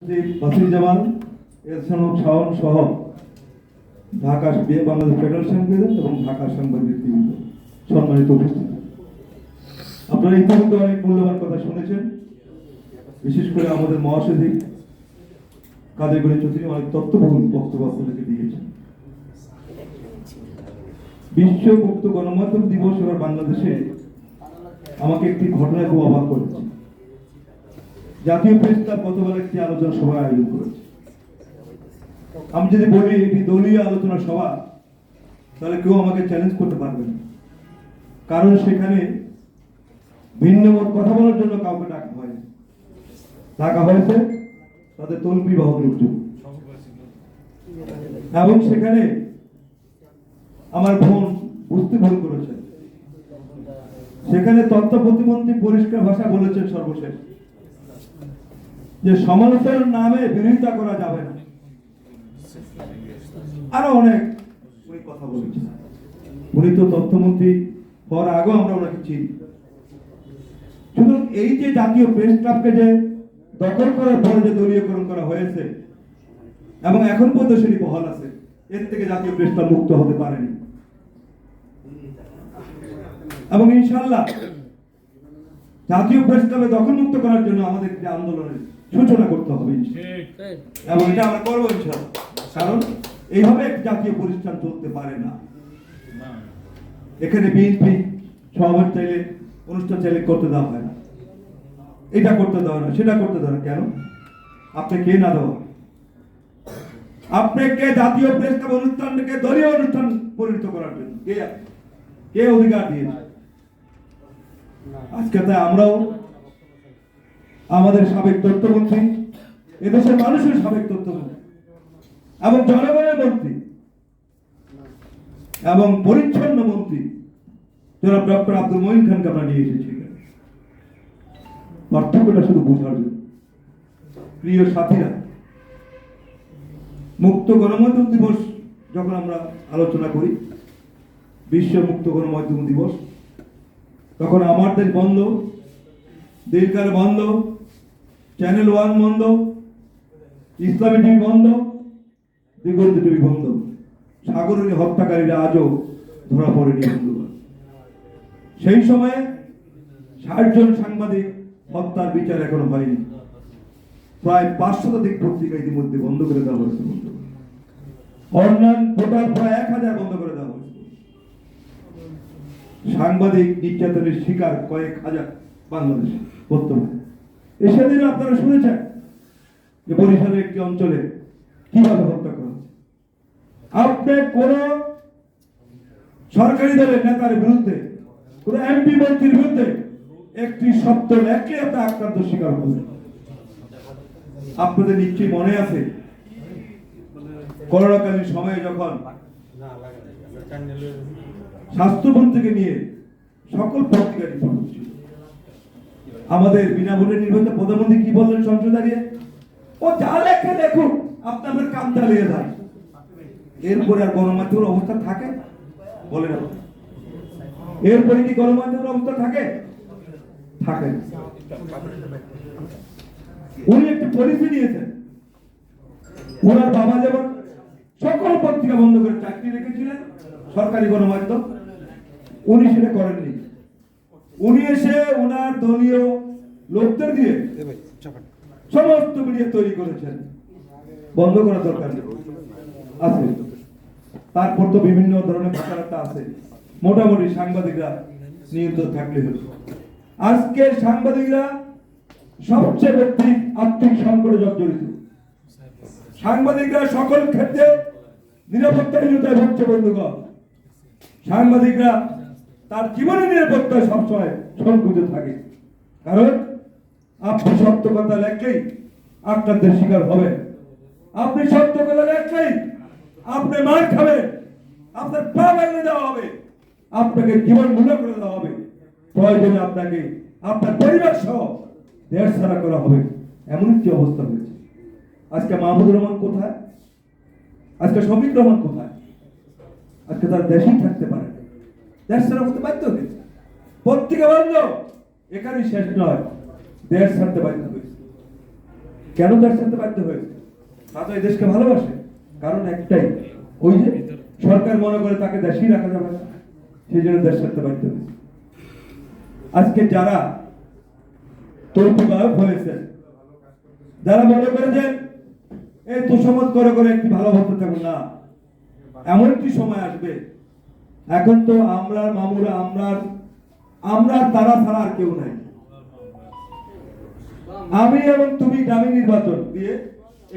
বাসির জামান এরশানুক শাওন সহ ঢাকা বাংলাদেশ ফেডারেল সাংবাদিক এবং ঢাকা সাংবাদিক ব্যক্তিবৃন্দ, সম্মানিত উপস্থিতি, আপনারা ইতিমধ্যে অনেক মূল্যবান কথা শুনেছেন। বিশেষ করে আমাদের মহাসচিব কাদের গনি চৌধুরী অনেক তথ্যবহুল বক্তব্য আপনাদেরকে দিয়েছেন। বিশ্ব মুক্ত গণমাধ্যম দিবস এবার বাংলাদেশে আমাকে একটি ঘটনায় খুব অবাক করেছে। জাতীয় প্রেস ক্লাব গতকাল একটি আলোচনা সভা আয়োজন করেছে। আমি যদি বলি এটি দলীয় আলোচনা সভা, তাহলে কেউ আমাকে চ্যালেঞ্জ করতে পারবে না, কারণ সেখানে ভিন্ন মত কথা বলার জন্য কাউকে ডাকা হয়নি। ডাকা হয়েছে তাদের তল্পি বাহক লোকজন, এবং সেখানে আমার বোন বুঝতে ভুল করেছে। সেখানে তথ্য প্রতিমন্ত্রী পরিষ্কার ভাষা বলেছেন সর্বশেষ যে সমালোচনার নামে বিরোধিতা করা যাবে না। আরো অনেক উনি কথা বলেছেন। উনি তো তথ্যমন্ত্রী হওয়ার আগেও আমরা ওনাকে চিনি। শুধু এই যে জাতীয় প্রেস ক্লাবকে যে দখল করার পরে যে দলীয়করণ করা হয়েছে এবং এখন পর্যন্ত সেটি বহাল আছে, এর থেকে জাতীয় প্রেস ক্লাব মুক্ত হতে পারেনি। এবং ইনশাআল্লাহ জাতীয় প্রেস ক্লাবে দখল মুক্ত করার জন্য আমাদের যে আন্দোলনের সূচনা করতে হবে, এবং এটা আমরা করবো ইনশাআল্লাহ। কারণ এইভাবে জাতীয় প্রতিষ্ঠান চলতে পারে না। এখানে বিএনপি সমাবেশ চাইলে, অনুষ্ঠান চাইলে করতে দেওয়া হয় না, এটা করতে দেওয়া না, সেটা করতে দেওয়া না। কেন? আপনি কে না দেওয়া? আপনাকে জাতীয় প্রেস ক্লাব অনুষ্ঠানকে দলীয় অনুষ্ঠান পরিণত করার জন্য কে অধিকার দিয়েছে? আজকে তাই আমরাও আমাদের সাবেক তথ্যমন্ত্রী, এদেশের মানুষের সাবেক তথ্যমন্ত্রী এবং জনগণের মন্ত্রী এবং পরিচ্ছন্ন মন্ত্রী জনাব ডক্টর আব্দুল মঈন খানকে আমরা নিয়ে এসেছি পার্থক্যটা শুধু বোঝার জন্য। প্রিয় সাথীরা, মুক্ত গণমাধ্যম দিবস যখন আমরা আলোচনা করি, বিশ্ব মুক্ত গণমাধ্যম দিবস, তখন আমার দেশ বন্ধ, দিলকার বন্ধ, চ্যানেল 1 বন্ধ, ইসলামী টিভি বন্ধ, দিগন্ত টিভি বন্ধ। সাগরণী হত্যাকারীরা আজও ধরা পড়েনি বন্ধুগণ। সেই সময়ে 60 জন সাংবাদিক হত্যার বিচার এখনো হয়নি। প্রায় 500 শতাধিক পত্রিকা ইতিমধ্যে বন্ধ করে দেওয়া হয়েছে। অনলাইন পোর্টাল প্রায় 1000 বন্ধ করে দেওয়া হয়েছে। সাংবাদিক নির্যাতনের শিকার কয়েক হাজার বাংলাদেশে বর্তমানে। সেদিন আপনারা শুনেছেন যে বরিশালের একটি অঞ্চলে কিভাবে হত্যা করা হচ্ছে। আপনি কোন সরকারি দলের নেতার বিরুদ্ধে, কোন এমপি মন্ত্রীর বিরুদ্ধে একটি শব্দ লেখলে আপনি আক্রান্ত শিকার হবেন। আপনাদের নিশ্চয়ই মনে আছে করোনাকালীন সময়ে যখন স্বাস্থ্যমন্ত্রীকে নিয়ে সকল পত্রিকা রিপোর্ট হচ্ছিল, আমাদের বিনা ভোটে নির্বাচিত প্রধানমন্ত্রী কি বললেন সংসদে দাঁড়িয়ে? ও যা লেখে লেখুক, আপনাদের কাম চালিয়ে যায়। এরপরে আর গণমাধ্যমের অবস্থা থাকে? বলে না। এরপরে কি গণমাধ্যমের অবস্থা থাকে? থাকে। উনি একটি পলিসি নিয়েছেন। ওনার বাবা যেমন সকল পত্রিকা বন্ধ করে চাকরি রেখেছিলেন সরকারি গণমাধ্যম, উনি সেটা করেননি। উনি এসে ওনার দলীয় লোকদের দিয়ে সমস্ত মিডিয়া তৈরি করেছেন। বন্ধ করার দরকার আছে। তারপর তো বিভিন্ন ধরনের কথাবার্তা আছে। মোটামুটি সাংবাদিকরা নিয়ন্ত্রণ থাকলে হলো। আজকে সাংবাদিকরা সবচেয়ে আর্থিক সংকটে জর্জরিত। সাংবাদিকরা সকল ক্ষেত্রে নিরাপত্তাহীনতায় ভুগছে বন্ধুগণ। সাংবাদিকরা তার জীবনের নিরাপত্তায় সবসময় সংকুচিত থাকে। কারণ আপনি সত্য কথা লেখলেই আক্রান্তের শিকার হবেন। আপনি সত্য কথা লেখলেই আপনি মার খাবেন, আপনার পা ভেঙে দেওয়া হবে, আপনাকে জীবন মূল্য করে দেওয়া হবে, প্রয়োজনে আপনাকে আপনার পরিবার সহ দেশ ছাড়া করা হবে। এমন একটি অবস্থা হয়েছে। আজকে মাহমুদুর রহমান কোথায়? আজকে শফিক রহমান কোথায়? আজকে তারা দেশেই থাকতে পারে, দেশ ছাড়া হতে বাধ্য হয়েছে। পত্রিকা বন্ধ, এখানেই শেষ নয়, দেশ ছাড়তে বাধ্য হয়েছে। কেন দেশ ছাড়তে বাধ্য হয়েছে? তারা এই দেশকে ভালোবাসে। কারণ একটাই, ওই যে সরকার মনে করে তাকে দেশেই রাখা যাবে না, সেই জন্য দেশ ছাড়তে বাধ্য হয়েছে। আজকে যারা তৌফিক হয়েছে, যারা মনে করেছেন এই তোষামত করে করে একটি ভালো হতে থাকুন, না, এমন একটি সময় আসবে, এখন তো আমরা মামুরা আমরা তারা ছাড়া আর কেউ নাই। আমি এবং তুমি দামি নির্বাচন দিয়ে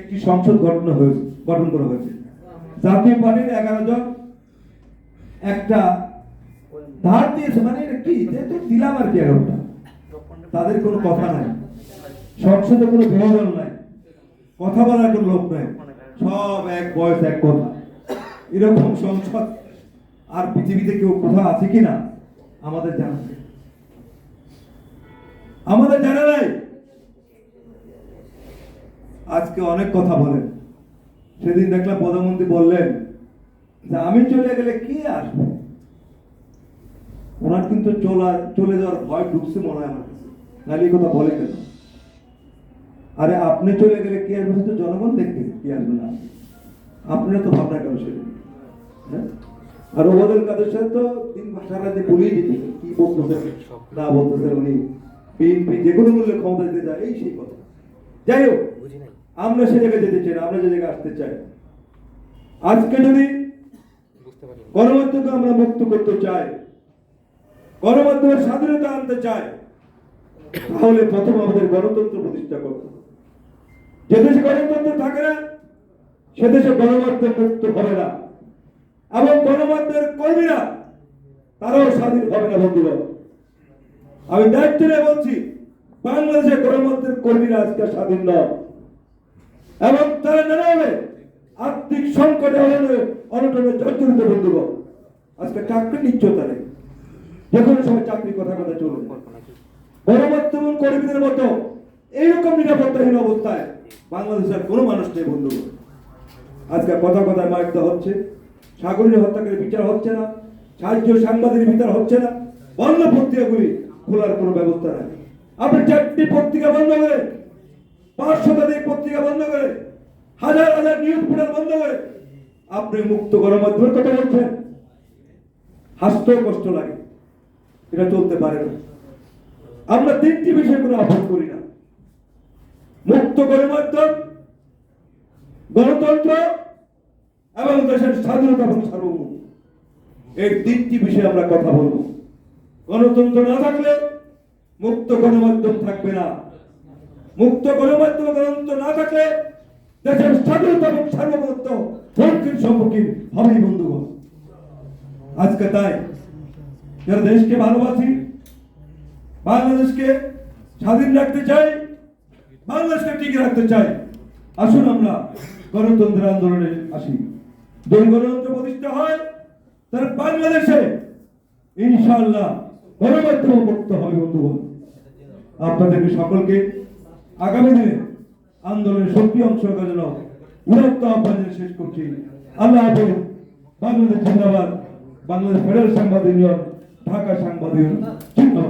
একটি সংসদ গঠন করা হয়েছে। জাতীয় পার্টির 11 জন একটা ধার দিয়েছে, মানে এটা কি যেহেতু দিলাম আর কি, 11টা তাদের কোনো কথা নাই, সংসদে কোনো বিভাজন নাই, কথা বলার কোনো লোক নাই, সব এক বয়স এক কথা। এরকম সংসদ আর পৃথিবীতে কেউ কোথাও আছে কিনা আমাদের জানা নেই, আমাদের জানা নাই। আজকে অনেক কথা বলেন, সেদিন দেখলাম প্রধানমন্ত্রী বললেন যে আমি চলে গেলে কে আসবে। ওনার কিন্তু চলে যাওয়ার ভয় ঢুকছে মনে হয় আমার কাছে, নাহলে এই কথা বলে কেন? আরে আপনি চলে গেলে কে আসবে? তো জনগণ দেখবে কে আসবে না, আপনারা তো ভাবনা কেন সেদিন? আর ওবায়দুল কাদের সাথে তো তিন ভাষারা যে বলেই দিতে কি বলতেছে না বলতেছে, উনি বিএনপি যে কোনো মূল্যে ক্ষমতা দিতে যায়, এই সেই কথা। যাই হোক, আমরা সে জায়গায় যেতে চাই না, আমরা যে জায়গায় আসতে চাই। আজকে যদি গণমাধ্যমকে আমরা মুক্ত করতে চাই, গণমাধ্যমের স্বাধীনতা আনতে চাই, তাহলে প্রথম আমাদের গণতন্ত্র প্রতিষ্ঠা করতে হবে। যে দেশে গণতন্ত্র থাকে না, সে দেশে গণমাধ্যম মুক্ত হবে না, এবং গণমাধ্যমের কর্মীরা তারাও স্বাধীন হবে না। বন্ধুরা, আমি দায়িত্ব নিয়ে বলছি, বাংলাদেশের গণমাধ্যমের কর্মীরা আজকে স্বাধীন নয়, এবং তারা নানাভাবে আর্থিক সংকটে অনটনে জর্জরিত। বন্ধুগণ, আজকে চাকরি নিশ্চয়তা নেই, যে কোনো সময় চাকরি কথা চলবে। গণমাধ্যম কর্মীদের মতো এইরকম নিরাপত্তাহীন অবস্থায় বাংলাদেশের কোনো মানুষ নেই। বন্ধুগণ, আজকে কথা কথায় মার দেওয়া হচ্ছে, সাগরী হত্যাকারী বিচার হচ্ছে না, সাহায্য সাংবাদিক বিচার হচ্ছে না, বন্ধ পত্রিকাগুলি খোলার কোনো ব্যবস্থা নেই। আপনি 4টি পত্রিকা বন্ধ করে, 5 শতাধিক পত্রিকা বন্ধ করে, হাজার হাজার নিউজ পোর্টাল বন্ধ করে আপনি মুক্ত গণমাধ্যমের কথা বলছেন, হাসতেও কষ্ট লাগে। এটা চলতে পারে না। আমরা 3টি বিষয় কোনো আপোষ করি না: মুক্ত গণমাধ্যম, গণতন্ত্র এবং দেশের স্বাধীনতা এবং সার্বভৌমত্ব। এই 3টি বিষয়ে আমরা কথা বলবো। গণতন্ত্র না থাকলে মুক্ত গণমাধ্যম থাকবে না, মুক্ত গণমাধ্যম গণতন্ত্র না থাকলে দেশের স্বাধীনতা এবং সার্বভৌমত্ব হুমকির সম্মুখীন হবে। বন্ধুগণ, আজকে তাই যারা দেশকে ভালোবাসি, বাংলাদেশকে স্বাধীন রাখতে চাই, বাংলাদেশকে টিকে রাখতে চাই, আসুন আমরা গণতন্ত্রের আন্দোলনে আসি। যদি গণতন্ত্র প্রতিষ্ঠা হয়, তাহলে বাংলাদেশে ইনশাআল্লাহ গণমাধ্যম মুক্ত হবে। বন্ধুগণ, আপনাদেরকে সকলকে আগামী দিনে আন্দোলনের সক্রিয় অংশগ্রহণের জন্য উদাত্ত আহ্বান শেষ করছি। আল্লাহ হাফেজ। বাংলাদেশ জিন্দাবাদ। বাংলাদেশ ফেডারেল সাংবাদিক ইউনিয়ন, ঢাকা সাংবাদিক ইউনিয়ন জিন্দাবাদ।